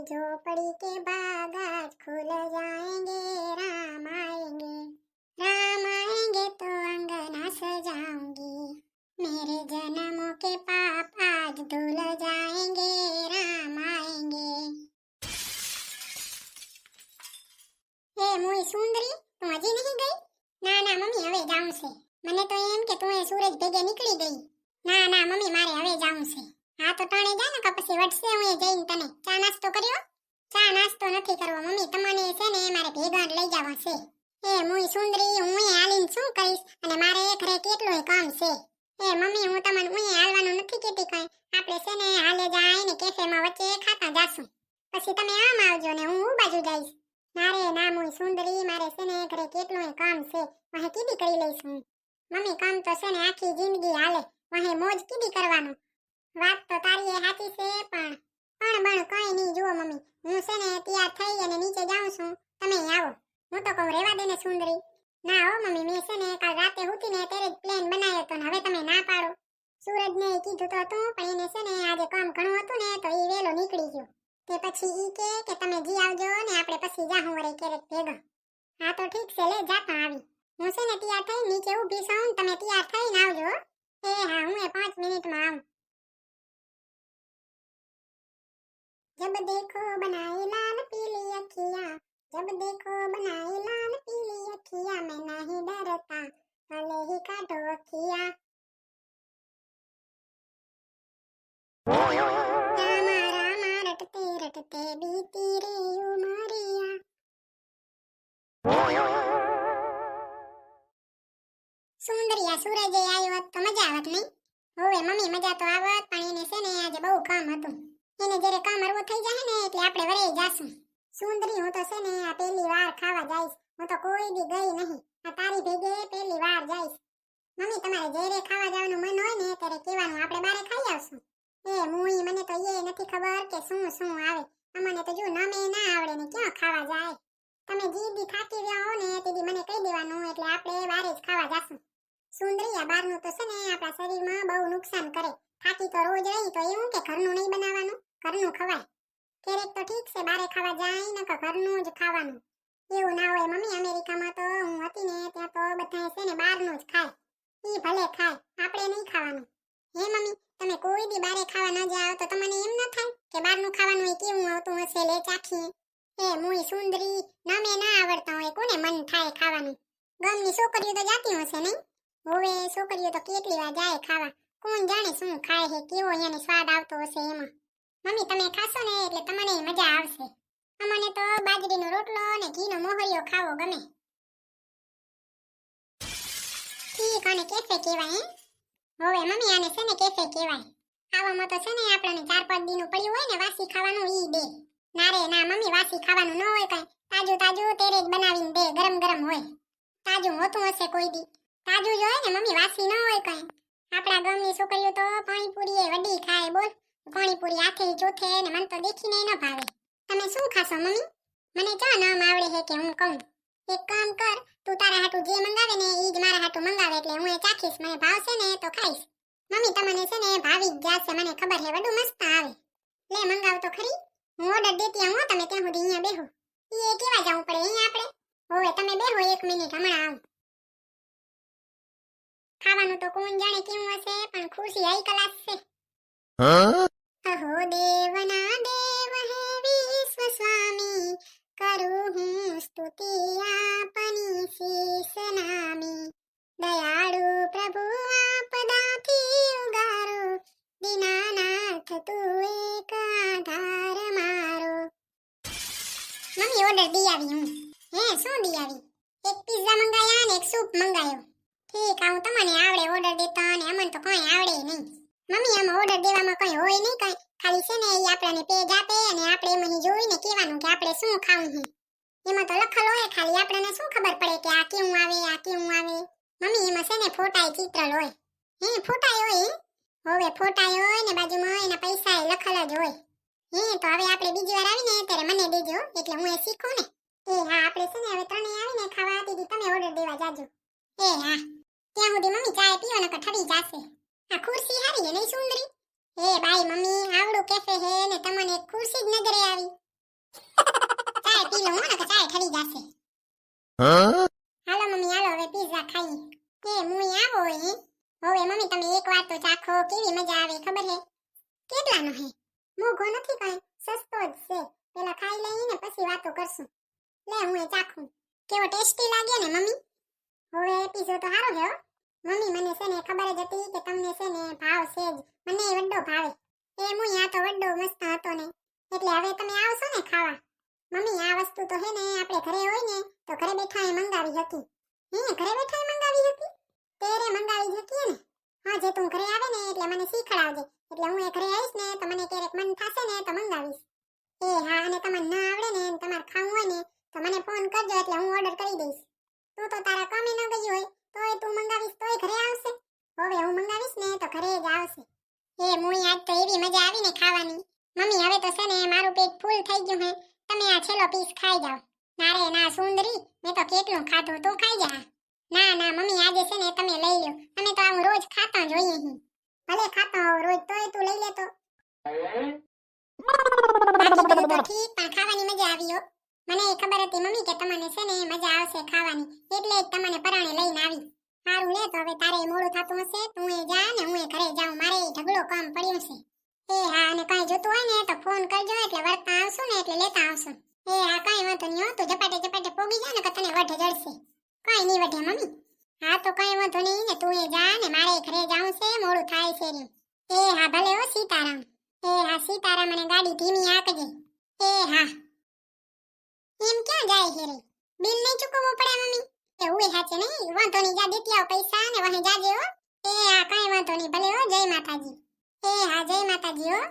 झोपड़ी के बाग आज खुल जाएंगे, राम आएंगे तो अंगना सजाऊंगी, मेरे जन्मों के पाप आज धुल जाएंगे, राम आएंगे। हे मुई सुंदरी, તું હજી નહીં ગઈ? ના ના મમ્મી, હવે જાઉં છે. મને તો એમ કે તું એ સૂરજ ભેગે નીકળી ગઈ. ના ના મમ્મી, મારે હવે જાઉં છે. હા તો ટાણે જા ને કે પછી વટશે હું એ જઈને તને. ચા નાસ્તો કર્યો? ચા નાસ્તો નથી કરવો મમ્મી, તમને છે ને મારે ભેગા લઈ જવા છે. એ મુઈ સુંદરી, હું એ હાલીને શું કરીશ, અને મારે ઘરે કેટલું કામ છે. એ મમ્મી, હું તમને હું હાલવાનું નથી કહેતી કઈ. આપણે છે ને હાલે જાય ને કેફેમાં વચ્ચે ખાતા જાશું. પછી તમે આમ આવજો ને હું બાજુ જઈશ. ના રે ના મુઈ સુંદરી, મારે છે ને ઘરે કેટલું કામ છે. વાહે કીધી કરી લઈશું. મમ્મી કામ તો છે ને આખી જિંદગી હાલે, વાહે મોજ કીધી કરવાનું. વાત તો તારી એ સાચી છે, પણ બણ કઈ નહીં. જુઓ મમ્મી, હું છે ને તૈયાર થઈ અને નીચે જાઉં છું, તમે આવો. હું તો કહું રેવા દે ને સુંદરી. ના હો મમ્મી, મેં છે ને કાલ રાતે ઉઠીને ત્યારે જ પ્લાન બનાવ્યો હતો ને હવે તમે ના પાડો. સૂરજને કીધું તો હતું, પણ એને છે ને આજે કામ ઘણું હતું ને તો એ વેલો નીકળી ગયો. તે પછી ઈ કે તમે જી આવજો ને આપણે પછી જાહું વરે ક્યારેક ભેગા. હા તો ઠીક છે, લે જાતા આવી. હું છે ને તૈયાર થઈ નીચે ઊભી છું, તમે તૈયાર થઈને આવજો. એ હા, હું 5 મિનિટમાં આવું. जब देखो बनाए लाल पीली अखियां, जब देखो बनाए लाल पीली अखियां, मैं नहीं डरता भले ही काटो अखियां. रामा रामा रटते रटते बीती रे उमरिया. સુંદરિયા, સૂરજે આવ્યો તો મજા આવત નહીં? હોવે મમ્મી, મજા તો આવત, પણ એને છે ને આજે બહુ કામ હતું. એને જ્યારે કામ અરવો થઈ જાય ને એટલે આપણે વરે જાશું. સુંદરી, હું તો છે ને આ પહેલી વાર ખાવા જઈશ. હું તો કોઈ દી ગઈ નહીં, આ તારી ભેગે પહેલી વાર જઈશ. મમ્મી, તમારે જ્યારે ખાવા જવાનું મન હોય ને ત્યારે કહેવાનું, આપણે બારે ખાઈ આવશું. એ મુઈ, મને તો એ નથી ખબર કે શું શું આવે. અમને તો જો નમે ના આવડે ને ક્યાં ખાવા જાય. તમે જે દી થાકી રહ્યા હો ને તે દી મને કહી દેવાનું, એટલે આપણે બારે જ ખાવા જાશું. સુંદરી, આ બહારનું તો છે ને આપણા શરીરમાં બહુ નુકસાન કરે. થાકી તો રોજ રહી તો એવું કે ઘરનું નહીં બનાવવાનું, ઘરનું ખવાય. ક્યારેક તો ઠીક છે બારે ખાવા જાય ને કે ઘરનું જ ખાવાનું. એવું ના હોય મમ્મી, અમેરિકામાં તો હું હતી ને ત્યાં તો બધાય છે ને બહારનું જ ખાય. ઈ ભલે ખાય, આપણે નહીં ખાવાનું. હે મમ્મી, તમે કોઈ દી બારે ખાવા ન જાઓ તો તમને એમ ન થાય કે બહારનું ખાવાનું એ કેવું આવતું હશે, લે ચાખીએ. એ મુઈ સુંદરી, નમે ના આવડતા હોય કોને મન થાય ખાવાનું. ગામની છોકરીઓ તો જાતી હશે નહીં? હોવે, છોકરીઓ તો કેટલી વાર જાય ખાવા. કોણ જાણે શું ખાય છે, કેવો એને સ્વાદ આવતો હશે એમાં. મમ્મી, તમે ખાશો ને એટલે તમને મજા આવશે. અમને તો બાજરીનો રોટલો અને ઘીનો મોહરિયો ખાવો ગમે. ઠીક, આને કેફે કહેવાય હે? હોવે મમ્મી, આને છે ને કેફે કહેવાય. ખાવામાં તો છે ને આપણને 4-5 દીનું પડ્યું હોય ને વાસી ખાવાનું ઈ દે. ના રે ના મમ્મી, વાસી ખાવાનું ન હોય કઈ. તાજું તાજું તેરે જ બનાવીને દે, ગરમ ગરમ હોય. તાજું હોતું હશે કોઈ દી. તાજું જ હોય ને મમ્મી, વાસી ન હોય કઈ. આપણા ગામની છોકરીઓ તો પાણીપુરી એ વડી ખાય. બોલ, પાણીપુરી હાથે જોથે ને મને તો દેખીને ન ભાવે. તમે શું ખાશો મમ્મી? મને ચા નામ આવડે છે કે હું કહું? એક કામ કર, તું તારા હાટુ જે મંગાવે ને ઈ જ મારા હાટુ મંગાવે, એટલે હું એ ચાખીશ. મને ભાવશે ને તો ખાઈશ. મમ્મી, તમને છે ને ભાવી જ જાશે, મને ખબર છે. વડું મસ્ત આવે. લે મંગાવ તો ખરી. હું ઓર્ડર દેતી આવું, તમે ત્યાં સુધી અહીંયા બેહો. ઈ કેવા જવું પડે અહીંયા આપણે? હોવે, તમે બેહો 1 મિનિટ, હમણાં આવું. ખાવાનું તો કોણ જાણે કેવું હશે, પણ ખુશી આઈ ક્લાસ છે. અહો દેવના દેવ હે વિશ્વ સ્વામી, કરું હું સ્તુતિ આપની શીશ નામી. દયાળુ પ્રભુ આપદાથી ઉગારો, દીનાનાથ તું એક આધાર મારો. મમ્મી, ઓર્ડર દી આવી હું. હે, શું દી આવી? એક પિઝા મંગાયા ને એક સૂપ મંગાયો. ઠીક, આવું તમને આવડે ઓર્ડર દેતા, અને અમને તો કઈ આવડે નહીં. મમ્મી, આમાં ઓર્ડર દેવામાં કઈ હોય નહીં કઈ. ખાલી છે ને એ આપણને પેજ આપે અને આપણે એમાં જોઈને કહેવાનું કે આપણે શું ખાવું છે. એમાં તો લખેલું હોય, ખાલી આપણને શું ખબર પડે કે આ કેવું આવે, આ કેવું આવે. મમ્મી, એમાં છે ને ફોટાય ચિત્ર હોય. હે, ફોટાય હોય? હવે ફોટાય હોય ને બાજુમાં એના પૈસા લખેલ જ હોય. હે, તો હવે આપણે બીજી વાર આવીને ત્યારે મને દેજો, એટલે હું એ શીખું ને. એ હા, આપણે છે ને હવે ત્રણેય આવીને ખાવા દીધી, તમે ઓર્ડર દેવા જાજો. એ હા, ત્યાં સુધી મમ્મી ચાય પીવો ને ઠરી જાશે. આ ખુરશી હારી હે નહીં સુંદરી? એ બાઈ મમ્મી, આવડું કેફે હે ને તમને એક ખુરશી જ નજરે આવી. ચાય પી લઉં હો, ને કે ચાય ઠરી જશે. હાલો મમ્મી હાલો હવે પીઝા ખાઈએ. કે મુઈ આવો હે. હવે મમ્મી તમે એક વાર તો ચાખો કેવી મજા આવે ખબર હે? કેટલાનો હે? મોઘો નથી કાંઈ, સસ્તો જ છે. પેલા ખાઈ લઈએ ને પછી વાતો કરશું. લે હું એ ચાખું. કેવો ટેસ્ટી લાગે ને મમ્મી? હવે પીઝો તો હારો હે હો. મમ્મી મને છે ને ખબર જ હતી કે તમને છે ને ભાવ છે જ. મને વડ્ડો ભાવે. એ મુઈ આ તો વડ્ડો મસ્ત હતો ને. એટલે હવે તમે આવશો ને ખાવા. મમ્મી આ વસ્તુ તો હે ને આપણે ઘરે હોય ને તો ઘરે બેઠા એ મંગાવી હતી. ઘરે બેઠા એ મંગાવી હતી? તેરે મંગાવી હતી ને? હા જે તું ઘરે આવે ને એટલે મને શીખડાવજે. એટલે હું એ ઘરે આવીશ ને તો મને ક્યારેક મન થશે ને તો મંગાવીશ. એ હા અને તમને ના આવડે ને તમારે ખાવું હોય ને તો મને ફોન કરજો એટલે હું ઓર્ડર કરી દઈશ. તું તો તારા કામે ન ગઈ હોય તોય તું મંગાવીશ તોય ઘરે આવશે. હવે હું મંગાવીશ ને તો ઘરે જ આવશે. એ મુઈ આજ તો એવી મજા આવી ને ખાવાની. મમ્મી હવે તો છે ને મારું પેટ ફૂલ થઈ ગયું હે. તમે આ છેલ્લો પીસ ખાઈ જાઓ. ના રે ના સુંદરી મેં તો કેટલું ખાધું તું ખાઈ જા. ના ના મમ્મી આજે છે ને તમે લઈ લ્યો. અમે તો આવું રોજ ખાતા જોઈએ હી. ભલે ખાતા હોવ રોજ તોય તું લઈ લે તો. બાકી બધું તો ઠીક પણ ખાવાની મજા આવી હો. મને ખબર હતી મમ્મી કે તમને છે ને મજા આવશે ખાવાની એટલે જ તમને પરાણે લઈને આવી. સારું લે તો હવે તારે મોડું થતું હશે તું એ જા ને હું એ ઘરે જાઉં મારે ઢગલો કામ પડ્યું છે. એ હા અને કઈ જોતું હોય ને તો ફોન કરજો એટલે વળતા આવશું ને એટલે લેતા આવશું. એ હા કઈ વાંધો નહીં હો તું ઝપાટે પોગી જા ને કે તને વઢ જડશે. કઈ નહીં વઢે મમ્મી. હા તો કઈ વાંધો નહીં ને તું એ જા ને મારે ઘરે જાઉં છે મોડું થાય છે રે. એ હા ભલે હો સીતારામ. એ હા સીતારામ અને ગાડી ધીમી આંકજે. એ હા. એમ ક્યાં જાય છે રે? બિલ નહીં ચૂકવવું પડે મમ્મી? એ ઉએ હાચે નહીં વાંધો નહીં જા દેતી આવ પૈસા ને વહે જાજે હો. એ હા કઈ વાંધો નહીં ભલે હો જય માતાજી. એ હા જય માતાજી હો.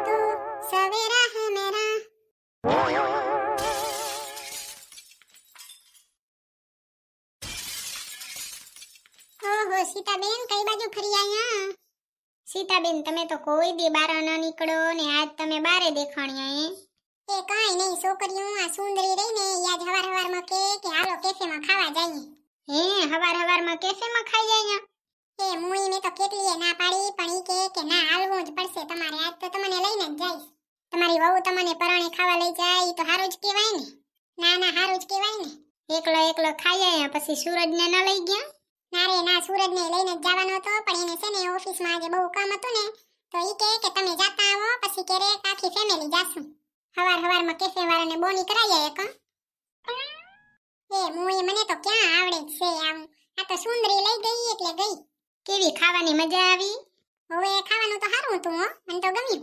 તું સવેરા હે મેરા. ઓહો સીતાબેન કઈ બાજુ ફરી આયા? સીતાબેન તમે તો કોઈ દી બાર ન નીકળો ને આજ તમે બારે દેખાણ્યા એ કાઈ નહીં છોકરીઓ આ સુંદરી રહી ને યાદ હવારમાં કે હાલો કેફેમાં ખાવા જઈએ. હવારમાં કેફેમાં ખાઈ જાય એ મુઈ મે તો કેટલીએ ના પાડી પણ ઈ કે ના હાલવું જ પડશે તમારે આજ તો તમને લઈને જ જઈશ. તમારી વહુ તમને પરાણે ખાવા લઈ જાય ઈ તો હારું જ કહેવાય ને. ના ના હારું જ કહેવાય ને. એકલો ખાઈ આયા પછી સૂરજને ન લઈ ગયા? ના રે ના સૂરજને લઈને જ જવાનો હતો પણ એને છે ને ઓફિસમાં આજે બહુ કામ હતું ને તો ઈ કે તમે જાતા આવો પછી ક્યારેક આખી ફેમિલી જાશું. હવારમાં કેફે વાળાને બોની કરાઈ આયા કા? એ મુઈ મને તો ક્યાં આવડે છે આમ. આ તો સુંદરી લઈ ગઈ એટલે ગઈ. કેવી ખાવાની મજા આવી? હવે ખાવાનું તો સારું હતું હો મને તો ગમ્યું.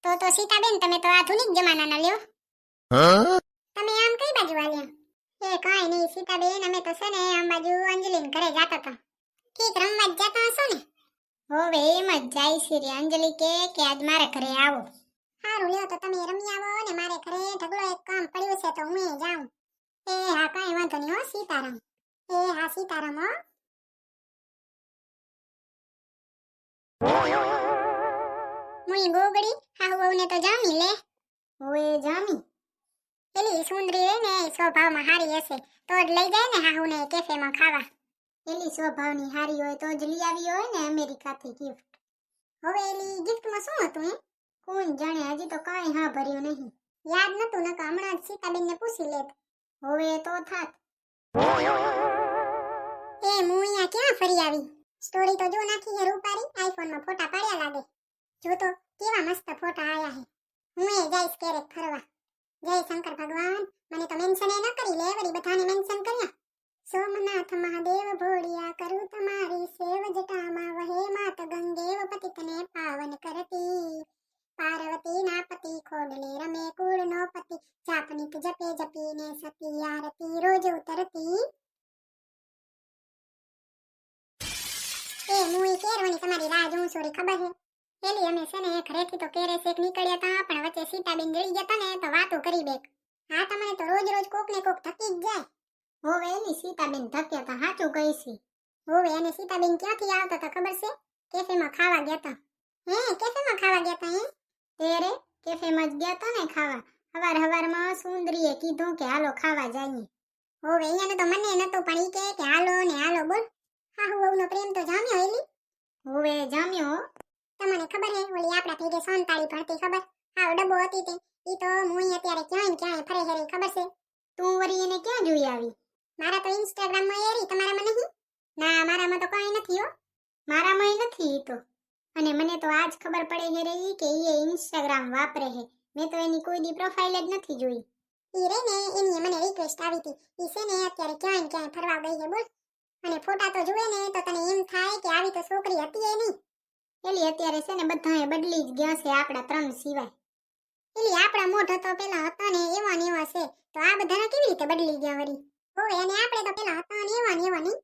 તો સીતાબેન તમે તો આધુનિક જમાનાના લ્યો. તમે આમ કઈ બાજુ આલ્યા? એ કાઈ નહીં સીતાબેન અમે તો છે ને આમ બાજુ અંજલિન ઘરે જાતા હતા. ઠીક રમવા જ જાતા હશો ને? હવે એમ જ જાય છે રે અંજલિ કે આજ મારે ઘરે આવો. સારું લ્યો તો તમે રમી આવો ને મારે ઘરે ઢગલો એક કામ પડ્યું છે તો હું એ જાઉં. એ હા કાઈ વાંધો નહીં હો સીતારામ. એ હા સીતારામ હો. મુઈ ગોગડી હાહુને તો જામી લે. ઓએ જામી. એલી સુંદરી રે ને સ્વભાવમાં હારી હશે તો જ લઈ જાય ને હાહુને કેફેમાં ખાવા. એલી સ્વભાવની હારી હોય તો જ લઈ આવી હોય ને અમેરિકાથી ગિફ્ટ. હવે એલી ગિફ્ટમાં શું હતું હે? કોણ જાણે હજી તો કાઈ હા ભર્યું નહીં. યાદ નતું નકા હમણાં જ સીતાબેનને પૂછી લેત. હવે તો થાત. એ મુઈયા ક્યાં ફરી આવી? સ્ટોરી તો જો નાખી હે રૂપારી આઈફોનમાં ફોટા પાડ્યા લાગે. જો તો કેવા મસ્ત ફોટા આયા હે. હું એ જઈશ ક્યારેક ફરવા. જય શંકર ભગવાન મને તો મેન્શન એ ન કરી લે વળી બધાને મેન્શન કર્યા. સોમનાથ મહાદેવ ભોળિયા કરું તમારી સેવ જટામાં વહે માત ગંગેવ પતિતને પાવન કરતી. પાર્વતી ના પતિ ખોડલે રમે કુળ નો પતિ જાપનિત જપે જપીને સતી આરતી રોજ ઉતરતી. એ મુઈ કેરવાની તમારી રાહ જોઉં સોરી ખબર હે. પેલી અમે છે ને ઘરેથી તો કેરે શેક નીકળ્યા હતા પણ વચ્ચે સીતાબેન જઈ ગયા ને તો વાતો કરી બેક. હા તમને તો રોજ કોક ને કોક થકી જ જાય. હોવે એની સીતાબેન ધક્યા હતા સાચું કહીશી. હોવે અને સીતાબેન ક્યાંથી આવતા હતા ખબર છે? કેફેમાં ખાવા ગયા હતા. કેફેમાં ખાવા ગયા હતા હે? તેરે કેફેમાં જ ગયા હતા ને ખાવા. હવારમાં સુંદરીએ કીધું કે હાલો ખાવા જઈએ. હોવે અહીંયા તો મને નતો પણ ઈ કે હાલો ને હાલો બોલ. હા હું વહુનો પ્રેમ તો જામ્યો એલી. હોવે જામ્યો. તમને ખબર હે ઓલી આપડા ભેગે સોનતાળી ભણતી ખબર? આ ડબ્બો હતી તે ઈ તો હું અત્યારે ક્યાંય ને ક્યાંય ફરે હેરી ખબર છે. તું વરી એને ક્યાં જોઈ આવી? મારા તો ઇન્સ્ટાગ્રામ માં એરી તમારામાં નહીં. ના, મારામાં તો કાંઈ નથી હો. મારામાંય નથી ઈ તો. અને મને તો આજ ખબર પડે હે રે ઈ કે ઈ ઇન્સ્ટાગ્રામ વાપરે હે. મેં તો એની કોઈ દી પ્રોફાઇલ જ નથી જોઈ. ઈ રે ને એની મને રિક્વેસ્ટ આવી હતી. ઈ છે ને અત્યારે ક્યાંય ને ક્યાંય ફરવા ગઈ છે બોલ. અને ફોટા તો જુએ ને તો તને એમ થાય કે આવી તો છોકરી હતી એ નહીં. એલી અત્યારે છે ને બધાએ બદલી જ ગયા છે આપણા ત્રણ સિવાય. એલી આપણા મોઢો તો પેલા હતા ને એવા છે તો આ બધાના કેવી રીતે બદલી ગયા વરી? ઓય અને આપણે તો પેલા હતા ને એવા નહીં.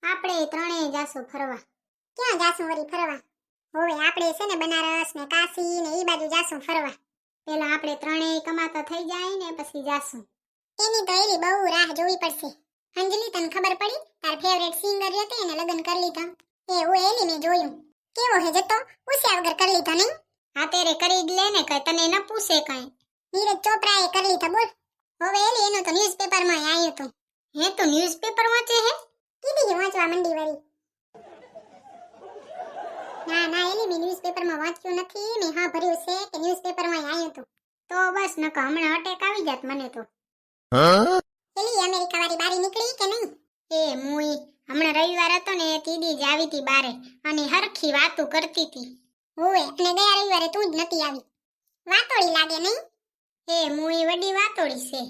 આપણે ત્રણેય જાશું ફરવા. ક્યાં જાશું વરી ફરવા? હવે આપણે છે ને બનારસ ને કાશી ને ઈ બાજુ જાશું ફરવા. પેલા આપણે ત્રણેય કમાતા થઈ જાય ને પછી જાશું. એની તો એલી બહુ રાહ જોવી પડશે. અંજલિ તને ખબર પડી તાર ફેવરેટ સિંગર હતો એને લગ્ન કરી લીધા. એ ઓ એલી મેં જોયું. કેવો હે જતો પૂછ્યા વગર કરી લીધા નહીં? હા તેરે કરી જ લે ને કઈ તને ન પૂછે કઈ. નીરજ ચોપરાએ કરી લીધા બોલ. હવે એલી એનું તો ન્યૂઝપેપરમાં આવ્યું હતું. હે તો ન્યૂઝપેપર વાંચે હે? કીધી વાંચવા મંડી વળી. ના એલી મેં ન્યૂઝપેપરમાં વાંચ્યું નથી. મેં હા ભર્યું છે કે ન્યૂઝપેપરમાં આવ્યું હતું. તો બસ નકા હમણાં અટેક આવી જાત મને તો. એલી અમેરિકા વાળી બારી નીકળી કે નહીં? એ મુઈ હમણાં રવિવાર હતો ને તીદી જ આવી તી બારે અને હરખી વાતું કરતી તી. ઓય અને ગયા રવિવારે તું જ નથી આવી. વાતોડી લાગે નહીં? એ મુઈ વડી વાતોડી છે.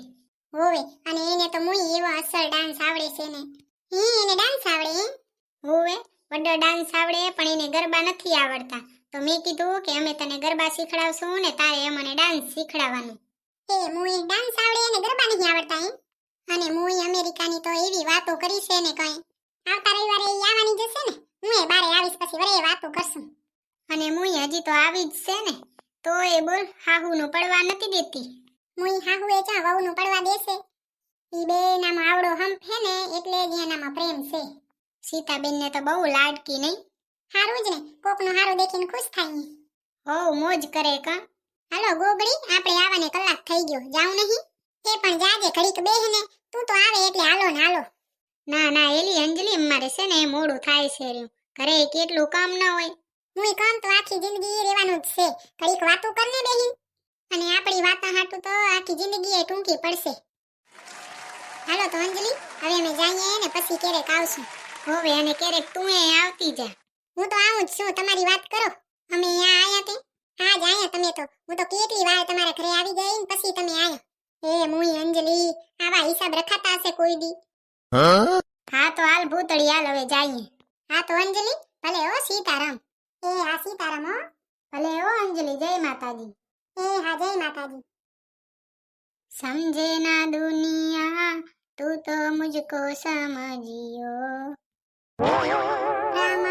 હોવે અને એને તો મુઈ એવો અસલ ડાન્સ આવડે છે ને. એને ડાન્સ આવડે હે? હોવે વડો ડાન્સ આવડે પણ એને ગરબા નથી આવડતા. તો મેં કીધું કે અમે તને ગરબા શીખડાવશું ને તારે અમને ડાન્સ શીખડાવવાનું. એ મુઈ ડાન્સ આવડે અને ગરબા નહીં આવડતા હે? અને મુઈ અમેરિકાની તો એવી વાતો કરી છે ને કઈ. આવતા રવિવારે ઈ આવવાની જશે ને. હું એ બારે આવીશ પછી વરે વાતો કરશું. અને મુઈ હજી તો આવી જ છે ને. તો એ બોલ હાહુનું પડવા નથી દેતી. મુઈ હાહુ એ ચા વહુનું પડવા દેશે. ઈ બે નામાં આવડો હંપ હે ને એટલે જ એનામાં પ્રેમ છે. સીતાબેનને તો બહુ લાડકી નહીં? હારું જ ને કોકનું હારું દેખીને ખુશ થાય. હોવ મોજ કરે કા. હાલો ગોગડી આપણે આવવાને કલાક થઈ ગયો. જાઉં નહીં? એ પણ જાજે ઘડીક બેહ ને. તું તો આવે એટલે હાલો ને હાલો. ના એલી અંજલિ અમારે છે ને મોડું થાય છે રહ્યું. ઘરે કેટલું કામ ન હોય. મુઈ કામ તો આખી જિંદગી રહેવાનું જ છે. ઘડીક વાતો કરને બેહી. અને આપણી વાતા હાટું તો આખી જિંદગી એ ટૂંકી પડશે. હાલો તો અંજલિ હવે અમે જઈએ ને પછી ક્યારેક આવશું. હોવે અને ક્યારેક તું એ આવતી જા. હું તો આવું જ છું. તમારી વાત કરો. અમે અહીંયા આયા તે? હા જ આયા તમે તો. હું તો કેટલી વાર તમારા ઘરે આવી ગઈ ને પછી તમે આયા. એ મુઈ અંજલિ આવા હિસાબ રખાતા હશે કોઈ દી? હા તો હાલ ભૂતળી હાલ હવે જઈએ. હા તો અંજલિ ભલે હો સીતારામ. એ હા સીતારામ હો. ભલે હો અંજલિ જય માતાજી. એ હા જય માતાજી. समझे ना दुनिया तू तो मुझको समझियो રામ